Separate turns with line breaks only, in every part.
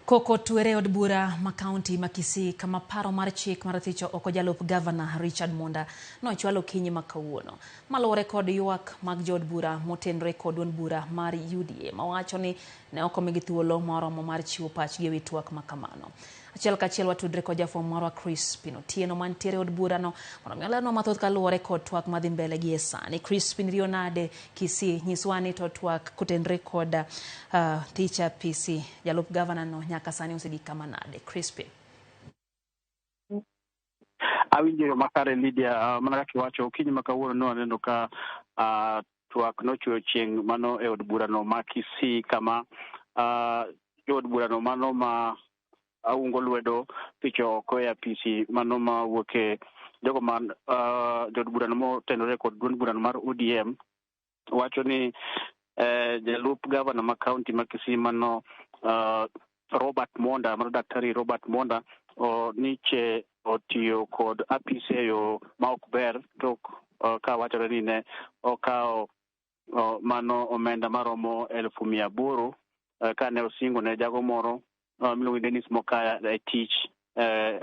Koko tuere od bura ma kaunti ma Kisii kama paro mar chik mar thicho oko jalup gavana Richard Monda no chwalo kinyi ma kawuono. Malore kod ywak mag jod bura motenre kod duond bura mar UDA mawacho ni ne ok omigi thuolo moromo mar chiwo pachgi ewi twak ma kamano. Achiel kachiel watudre kod jafwambo marwa Crispin Otieno mantiere od bura no mondo mioleno mathoth kaluwore kod twak madhi mbele gi esani. Crispin riyo nade Kisii nyiswa ni to twak kotenre kod thicha PC jalup gavana no nyaka sani osegi kama nade. Crispin.
Awinjo makare Lydia, mana kaka iwacho kinyi ma kawuono no aneno ka twak nochweyo chieng' mano e od bura no ma Kisii kama od bura no mano ma aungo lwedo thicho oko e apisi mano ma wuoke jogo man jod bura no motenore kod duond bura no mar ODM wacho ni jalup gavana ma kaunti ma Kisii mano Robert Monda, mar daktari Robert Monda niche otiyo kod apise yo ma ok ber tok ka wachore ni ne okawo mano omenda maromo 1,800 kane osingo ne jago moro miluongo Dennis Mokaya e tich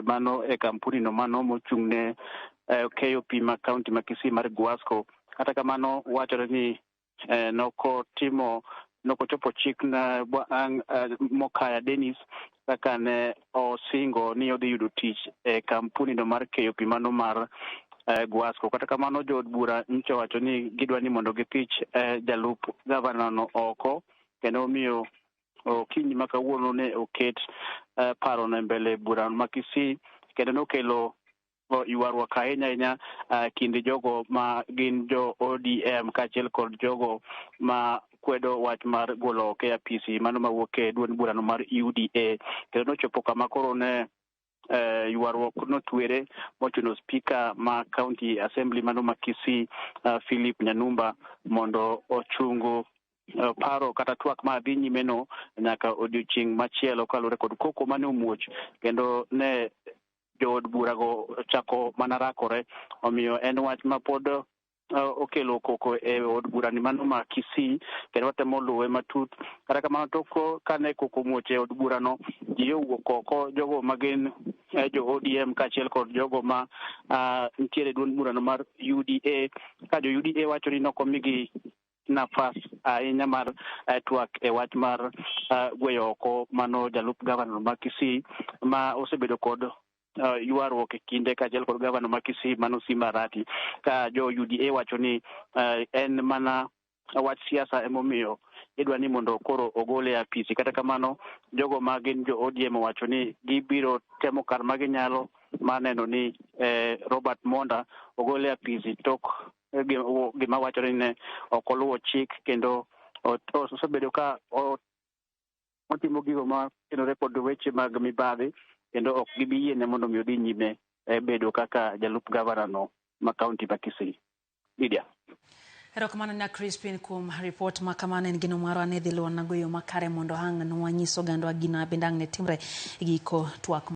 mano e kampuni no mano mochung' ne KOP ma kaunti ma Kisii mar Guasco. Kata kamano wachore ni nokochopo chik na Mokaya Dennis kaka ne osingo ni odhi yudo tich e kampuni no mar KOP mano mar Guasco. Kata kamano jod bura nyicho wacho ni gidwa ni mondo githich jalup gavana no oko, kendo miyo kinyi ma kawuono ne oket paro na mbele bura ma Kisii, kendo nokelo ywaruok ahinya kinde jogo ma gin jo ODM kaachiel kod jogo ma kwedo wach mar golo oko e apisi mano mawuok e duond bura no mar UDA. Kendo nochopo kama koro ne ywaruok notwere mochuno spika ma county assembly mano ma Kisii Philip Nyanumba mondo ochungu paro kata twak ma dhi nyime no nyaka odiochieng' machielo kalure kod koko mane omuoch, kendo ne jood bura go chako mana rakore. Omiyo en wach ma pod okelo koko e od bura ni mano ma Kisii, kendo watemo luwe matut. Kata kamano tok kane koko muoch e od bura no, ji owuok oko, jogo magin jo ODM kaachiel kod jogo ma nitiere duond bura no mar UDA, ka jo UDA wacho ni nokomigi nafas ahinya mar twak e wach mar gweyo oko mano jalup gavana ma Kisii ma osebedo kod ywaruok e kinde kaachiel kod gavana ma Kisii mano Simba Arati, ka jo UDA wacho ni en mana wach siasa emomiyo idwa ni mondo koro ogole e apisi. Kata kamano jogo ma gin jo ODM wacho ni gibiro temo kar maginyalo maneno ni Robert Monda ogole e apisi tok gima wachore ni ne ok oluwo chik, kendo osebedo ka otimo gigo ma tenore kod weche mag mibadhi, kendo ok gibi yiene mondo mi odhi nyime bedo kaka jalup gavana no ma kaunti ma Kisii. Lydia.
Erokamano na Crispin kuom report ma kamano. En gino maro ane dhi luwo nago yo makare mondo hang' nwanyiso gandwa gina bende ang' ne timre giko twak